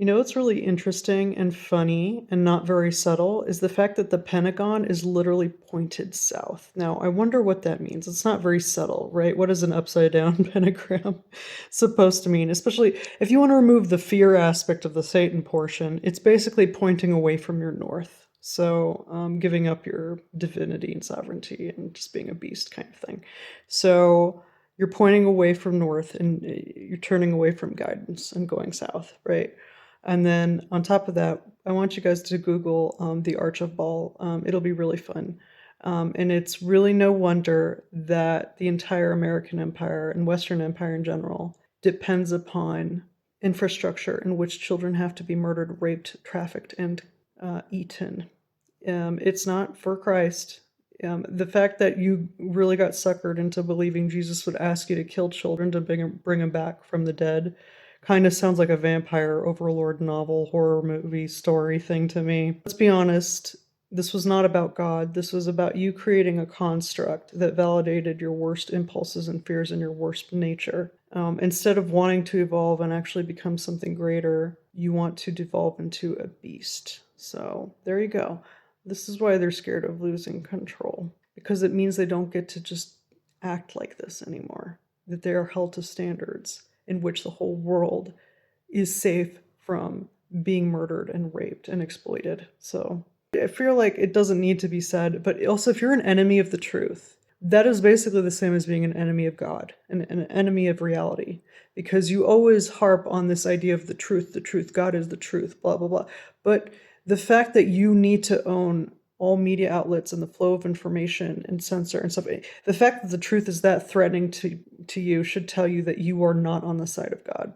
You know what's really interesting and funny and not very subtle is the fact that the Pentagon is literally pointed south. Now, I wonder what that means. It's not very subtle, right? What is an upside down pentagram supposed to mean? Especially if you want to remove the fear aspect of the Satan portion, it's basically pointing away from your north. So, giving up your divinity and sovereignty and just being a beast kind of thing. So, you're pointing away from north and you're turning away from guidance and going south, right? And then on top of that, I want you guys to Google the Arch of Baal. It'll be really fun. And it's really no wonder that the entire American empire and Western empire in general depends upon infrastructure in which children have to be murdered, raped, trafficked, and eaten. It's not for Christ. The fact that you really got suckered into believing Jesus would ask you to kill children to bring them back from the dead kind of sounds like a vampire overlord novel, horror movie story thing to me. Let's be honest, this was not about God. This was about you creating a construct that validated your worst impulses and fears and your worst nature. Instead of wanting to evolve and actually become something greater, you want to devolve into a beast. So there you go. This is why they're scared of losing control, because it means they don't get to just act like this anymore, that they are held to standards in which the whole world is safe from being murdered and raped and exploited. So I feel like it doesn't need to be said, but also if you're an enemy of the truth, that is basically the same as being an enemy of God, an enemy of reality, because you always harp on this idea of the truth, God is the truth, blah, blah, blah. But the fact that you need to own all media outlets and the flow of information and censor and stuff, the fact that the truth is that threatening to you should tell you that you are not on the side of God.